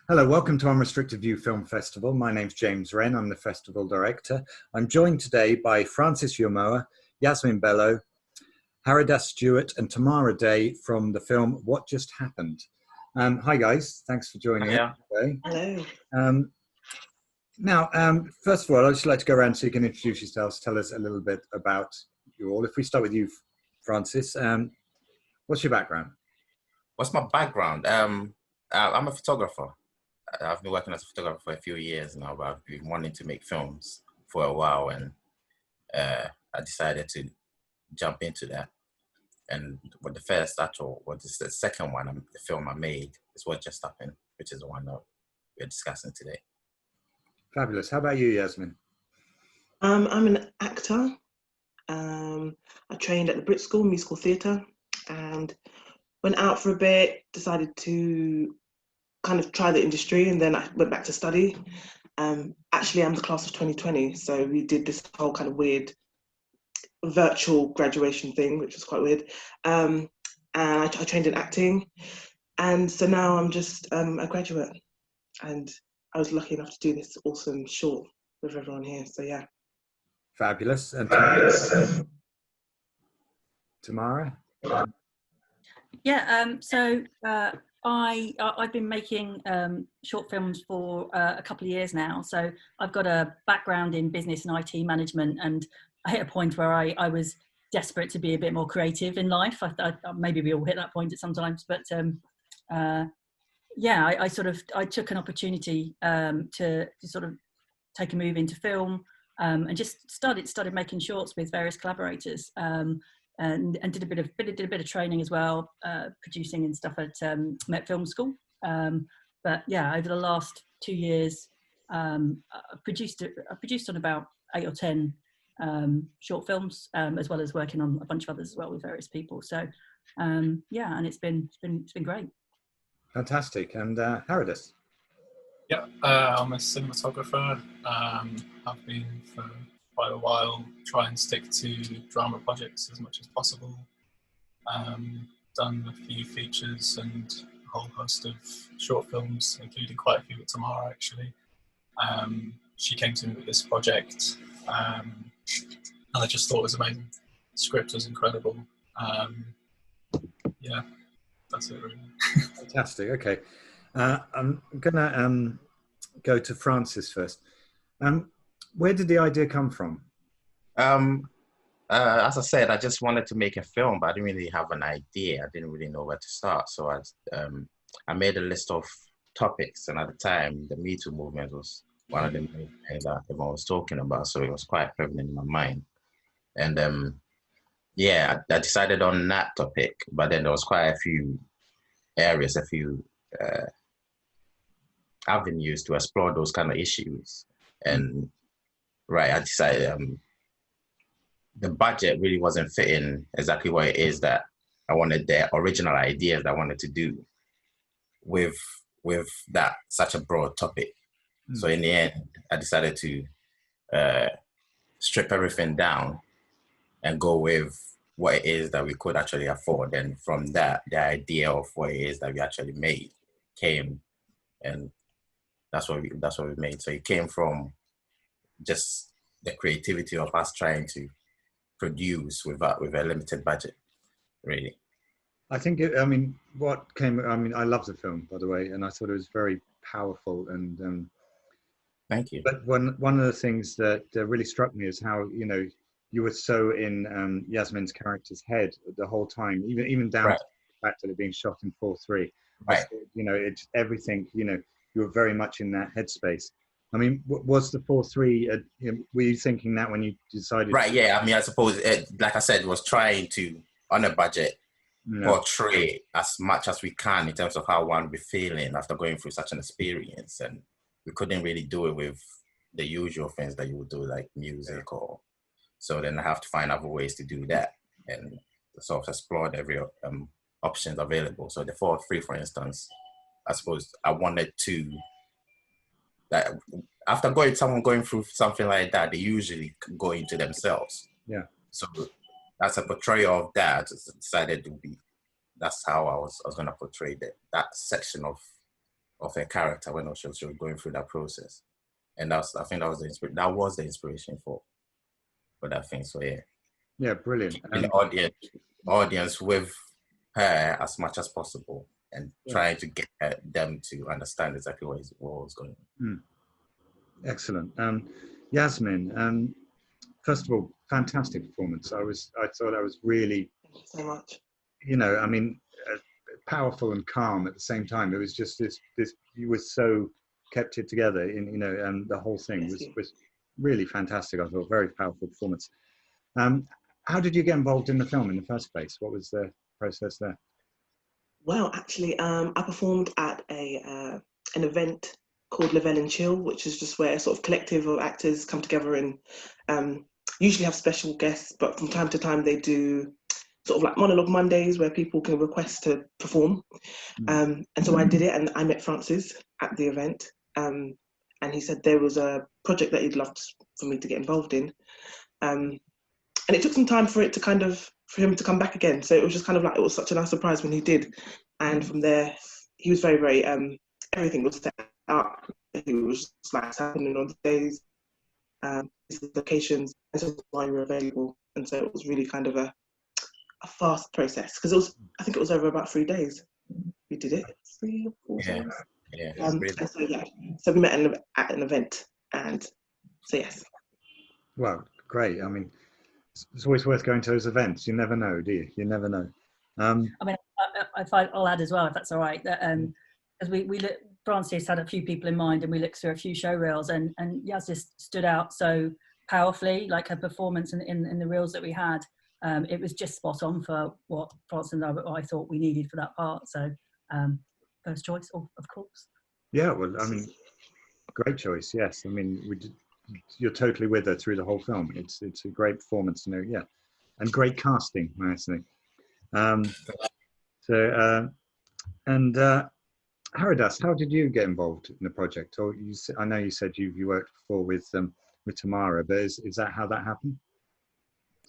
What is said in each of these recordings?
Hello, welcome to Unrestricted View Film Festival. My name's James Wren, I'm the festival director. I'm joined today by Francis Yomoah, Yasmin Bello, Haridas Stewart and Tamara Day from the film What Just Happened. Hi guys, thanks for joining us today. Hello. First of all, I'd just like to go around so you can introduce yourselves, tell us a little bit about you all. If we start with you, Francis, what's your background? What's my background? I'm a photographer. I've been working as a photographer for a few years now, but I've been wanting to make films for a while, and I decided to jump into that. And what the second one, the film I made is What Just Happened, which is the one that we're discussing today. Fabulous. How about you, Yasmin? I'm an actor. I trained at the Brit School Musical Theatre and went out for a bit, decided to kind of try the industry, and then I went back to study. Actually, I'm the class of 2020, so we did this whole kind of weird virtual graduation thing, which was quite weird. And I trained in acting, and so now I'm just a graduate, and I was lucky enough to do this awesome short with everyone here, so yeah. Fabulous. And Tamara? Yeah, I've been making short films for a couple of years now. So I've got a background in business and IT management, and I hit a point where I was desperate to be a bit more creative in life. I maybe we all hit that point at sometimes, but I took an opportunity to sort of take a move into film, and just started making shorts with various collaborators. And did a bit of training as well, producing and stuff at Met Film School. But yeah, over the last 2 years, I produced on about 8 or 10 short films, as well as working on a bunch of others as well with various people. So yeah, and it's been great. Fantastic. And Haridas? Yeah, I'm a cinematographer. I've been for quite a while, try and stick to drama projects as much as possible. Done a few features and a whole host of short films, including quite a few with Tamara actually. She came to me with this project, and I just thought it was amazing. The script was incredible. Yeah, that's it really. Fantastic. Okay. I'm gonna go to Francis first. Where did the idea come from? As I said, I just wanted to make a film, but I didn't really have an idea. I didn't really know where to start. So I made a list of topics, and at the time, the Me Too movement was one of the main things that everyone was talking about. So it was quite prevalent in my mind. And yeah, I decided on that topic, but then there was quite a few areas, a few avenues to explore those kind of issues. And right, I decided the budget really wasn't fitting exactly what it is that I wanted, the original ideas that I wanted to do with that such a broad topic. So in the end, I decided to strip everything down and go with what it is that we could actually afford. And from that, the idea of what it is that we actually made came, and that's what we made. So it came from just the creativity of us trying to produce with a limited budget, really. I think, I love the film, by the way, and I thought it was very powerful. And thank you. But one of the things that really struck me is how, you were so in Yasmin's character's head the whole time, even down to the fact that it being shot in 4:3. Right. It's everything, you were very much in that headspace. I mean, was the 4:3, were you thinking that when you decided? Right, yeah. I mean, I suppose, like I said, it was trying to, on a budget, portray as much as we can in terms of how one would be feeling after going through such an experience. And we couldn't really do it with the usual things that you would do, like music so then I have to find other ways to do that, and sort of explored every options available. So the 4:3, for instance, I suppose I wanted to, that after someone going through something like that, they usually go into themselves. Yeah. So as a portrayal of that, I decided to be, that's how I was going to portray that section of of her character when she was going through that process. And I think that was the inspiration for that thing. So yeah. Yeah, brilliant. Keeping the audience with her as much as possible and trying to get them to understand exactly what was going on. Excellent. Yasmin, first of all, fantastic performance. I thought I was really, Thank you so much. you know, I mean, powerful and calm at the same time. It was just this you were so kept it together, you know, and the whole thing was really fantastic. I thought very powerful performance. How did you get involved in the film in the first place? What was the process there? Well, actually, I performed at an event called Lavelle and Chill, which is just where a sort of collective of actors come together and usually have special guests, but from time to time they do sort of like monologue Mondays where people can request to perform. And so I did it, and I met Francis at the event, and he said there was a project that he'd love for me to get involved in. And it took some time for him to come back again. So it was just kind of like, it was such a nice surprise when he did. And from there, he was very, very, everything was set up. It was just like happening on the days, his locations, and so why you were available. And so it was really kind of a fast process, because I think it was over about 3 days. We did it 3 or 4 days. Yeah. So we met at an event, and so yes. Well, great. I mean, it's always worth going to those events. You never know, do you? You never know. I mean, I'll add as well, if that's all right, that as we Francis had a few people in mind, and we looked through a few show reels, and Yaz just stood out so powerfully, like her performance in the reels that we had. It was just spot on for what Francis and I thought we needed for that part. So first choice, of course. Yeah, well, I mean, great choice. Yes, I mean, you're totally with her through the whole film. It's a great performance, you know. Yeah, and great casting, I think. Haridas, how did you get involved in the project? Or I know you said you worked before with Tamara, but is that how that happened?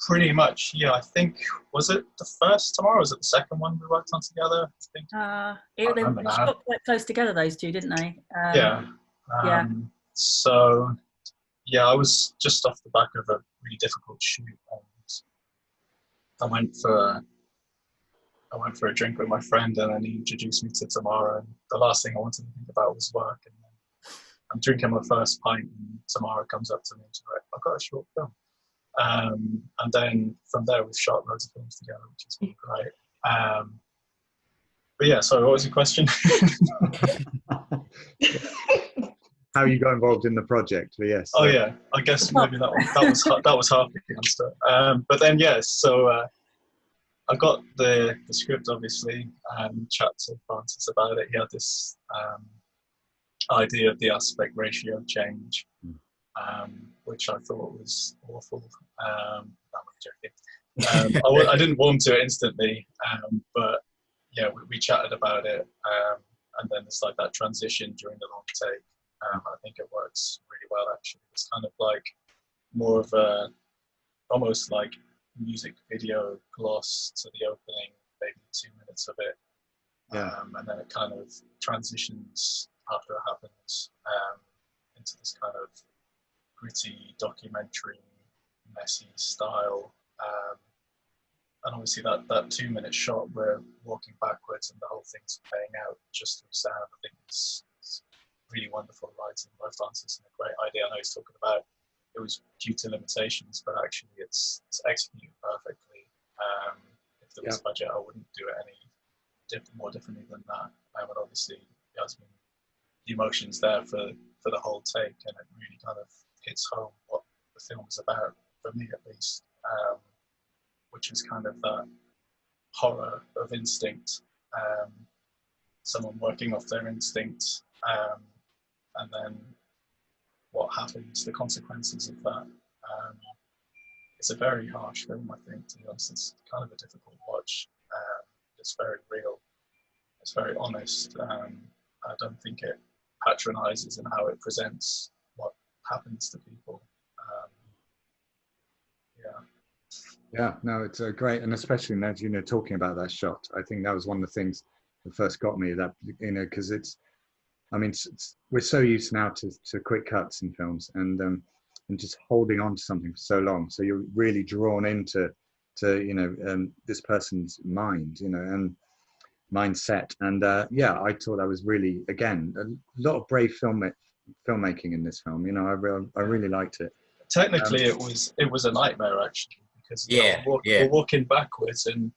Pretty much, yeah. I think, was it the first Tamara, or was it the second one we worked on together? I think. They got quite close together, those two, didn't they? Yeah. So, yeah, I was just off the back of a really difficult shoot, and I went for a drink with my friend, and then he introduced me to Tamara, and the last thing I wanted to think about was work. And then I'm drinking my first pint, and Tamara comes up to me and she's like, "I've got a short film." And then from there we've shot loads of films together, which has been great. But yeah, sorry, what was your question? How you got involved in the project? But yes. Oh yeah, I guess maybe that was half the answer. But then so I got the script, obviously, and chat to Francis about it. He had this idea of the aspect ratio change, which I thought was awful. I'm joking. I didn't warm to it instantly, but yeah, we chatted about it, and then it's like that transition during the long take. I think it works really well, actually. It's kind of like more of a, almost like music video gloss to the opening, maybe 2 minutes of it. And then it kind of transitions after it happens into this kind of gritty documentary, messy style. And obviously that 2 minute shot where walking backwards and the whole thing's playing out just through sound, I think it's really wonderful writing by Francis and a great idea. I know he's talking about it was due to limitations, but actually it's executed perfectly. If there was budget, I wouldn't do it any more differently than that. But obviously, Yasmin, the emotions there for the whole take, and it really kind of hits home what the film is about, for me at least, which is kind of that horror of instinct, someone working off their instinct, and then what happens, the consequences of that. It's a very harsh film, I think, to be honest. It's kind of a difficult watch. It's very real. It's very honest. I don't think it patronizes in how it presents what happens to people. Yeah, no, it's great. And especially now, you know, talking about that shot, I think that was one of the things that first got me, that, you know, because I mean, we're so used now to quick cuts in films, and just holding on to something for so long. So you're really drawn into this person's mind, and mindset. And yeah, I thought that was really, again, a lot of brave filmmaking in this film. I really liked it. Technically, it was a nightmare actually, because we're walking backwards, and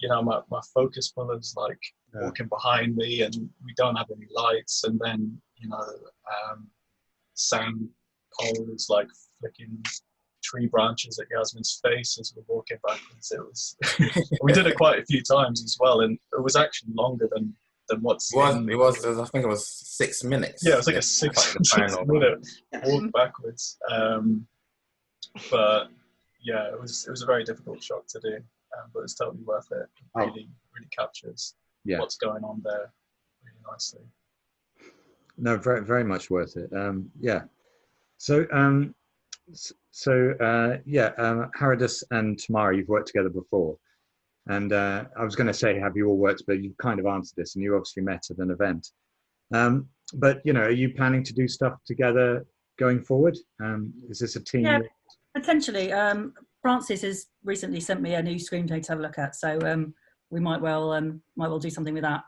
my focus puller's like walking behind me, and we don't have any lights, and then Sam Cole is like flicking tree branches at Yasmin's face as we're walking backwards. It was we did it quite a few times as well, and it was actually longer than what's it was I think it was 6 minutes. Yeah, it was like a six minute walk backwards. But yeah, it was a very difficult shot to do, but it's totally worth it. It really captures what's going on there really nicely. No, very, very much worth it. Yeah. So, Haridus and Tamara, you've worked together before. And I was going to say, have you all worked, but you kind of answered this, and you obviously met at an event. But, are you planning to do stuff together going forward? Is this a team? Yeah, potentially. Francis has recently sent me a new screenplay to have a look at, so we might well do something with that.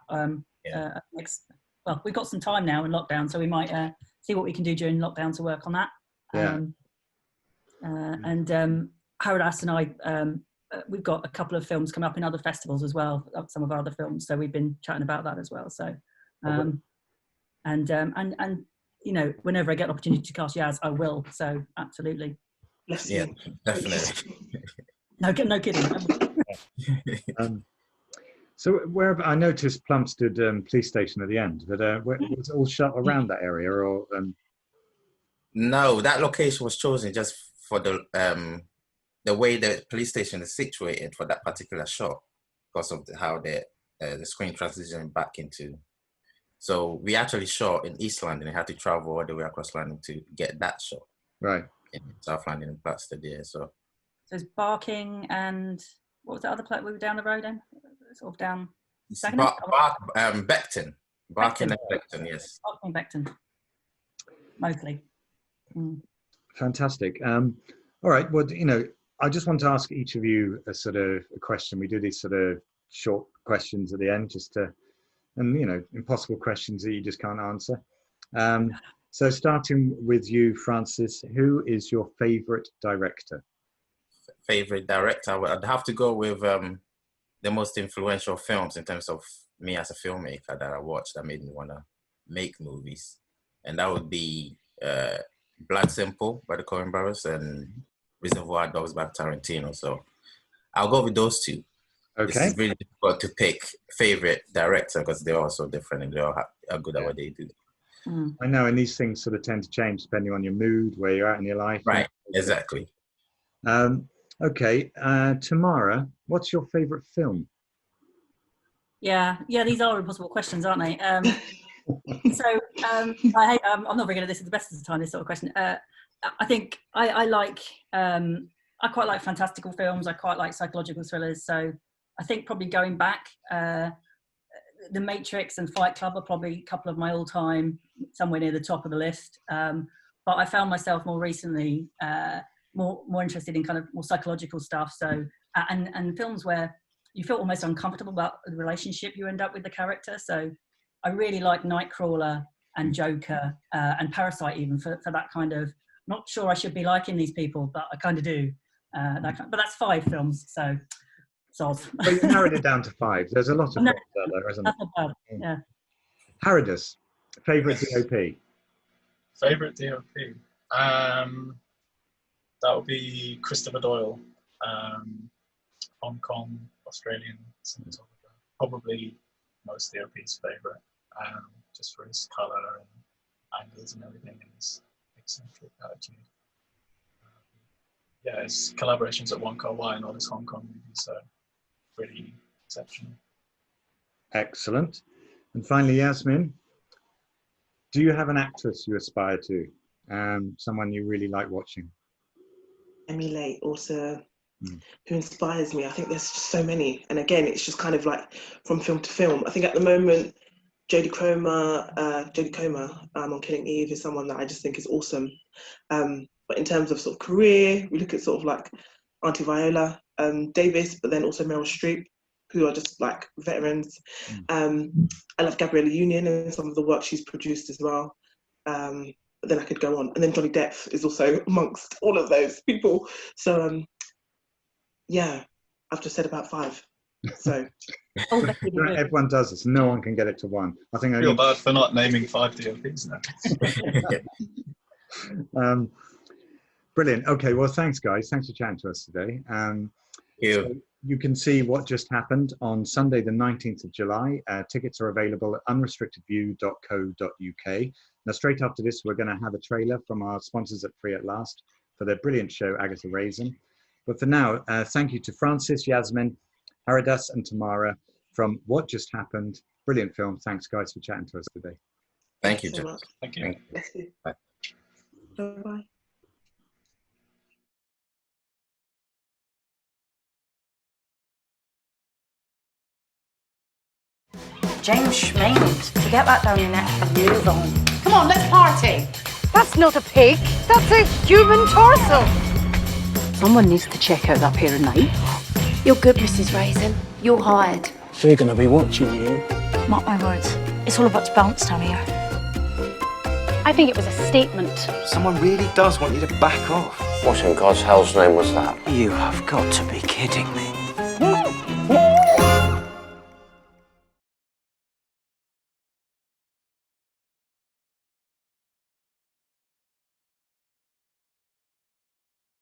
We've got some time now in lockdown, so we might see what we can do during lockdown to work on that. And Haridus and I, we've got a couple of films come up in other festivals as well, some of our other films, so we've been chatting about that as well. So, and whenever I get an opportunity to cast Yaz, I will. So, absolutely. Yeah, definitely. No kidding. So where I noticed Plumstead police station at the end, but was it all shot around that area, or? No, that location was chosen just for the way the police station is situated for that particular shot, because of how the screen transitioned back into. So we actually shot in East London and had to travel all the way across London to get that shot. Right. In South London and Plumstead, yeah. So there's Barking and what was the other place we were down the road in? Sort of down. Beckton. Barking and Beckton, yes. Barking and Beckton. Mostly. Fantastic. All right. Well, I just want to ask each of you a sort of a question. We do these sort of short questions at the end, impossible questions that you just can't answer. So starting with you, Francis, who is your favorite director? Favorite director? I'd have to go with the most influential films in terms of me as a filmmaker that I watched that made me want to make movies. And that would be Blood Simple by the Coen Brothers and Reservoir Dogs by Tarantino. So I'll go with those two. Okay. It's really difficult to pick favorite director because they're all so different and they all are good at what they do. I know, and these things sort of tend to change depending on your mood, where you're at in your life. Right, exactly. Okay, Tamara, what's your favorite film? Yeah, these are impossible questions, aren't they? I'm not very good at this at the best of the time, this sort of question. I think I quite like fantastical films. I quite like psychological thrillers. So I think probably going back, The Matrix and Fight Club are probably a couple of my all-time, somewhere near the top of the list. But I found myself more recently more interested in kind of more psychological stuff. So and films where you feel almost uncomfortable about the relationship you end up with the character. So I really like Nightcrawler and Joker and Parasite even for that kind of, not sure I should be liking these people, but I kind of do. But that's 5 films, so soz. Well, you narrowed it down to 5. There's a lot of films out there, isn't there? That's not bad, yeah. Haridus, favourite DOP? Favourite DOP? That would be Christopher Doyle, Hong Kong, Australian cinematographer. Probably most DOP's favourite, just for his colour and angles and everything, and his eccentric attitude. His collaborations at Wong Kar-wai and all his Hong Kong movies are pretty exceptional. Excellent. And finally, Yasmin, do you have an actress you aspire to? Someone you really like watching? Emily also, who inspires me. I think there's just so many. And again, it's just kind of like from film to film. I think at the moment, Jodie Comer on Killing Eve is someone that I just think is awesome. But in terms of sort of career, we look at sort of like Auntie Viola Davis, but then also Meryl Streep, who are just like veterans. I love Gabriella Union and some of the work she's produced as well. But then I could go on. And then Johnny Depp is also amongst all of those people. So yeah, I've just said about 5. So everyone does this. No one can get it to 1. I think I feel bad for not naming 5 DOPs now. Brilliant. Okay, well, thanks, guys. Thanks for chatting to us today. So you can see what just happened on Sunday, the 19th of July. Tickets are available at unrestrictedview.co.uk. Now, straight after this, we're going to have a trailer from our sponsors at Free at Last for their brilliant show, Agatha Raisin. But for now, thank you to Francis, Yasmin, Haridas and Tamara from What Just Happened. Brilliant film. Thanks, guys, for chatting to us today. Thank you, so James. much. Thank you. Bye. Bye. James Schmains, to get that down your neck and move on. Come on, let's party. That's not a pig, that's a human torso. Someone needs to check out that pair of knives. You're good, Mrs. Raisin. You're hired. They're going to be watching you. Mark my words, it's all about to bounce down here. I think it was a statement. Someone really does want you to back off. What in God's hell's name was that? You have got to be kidding me.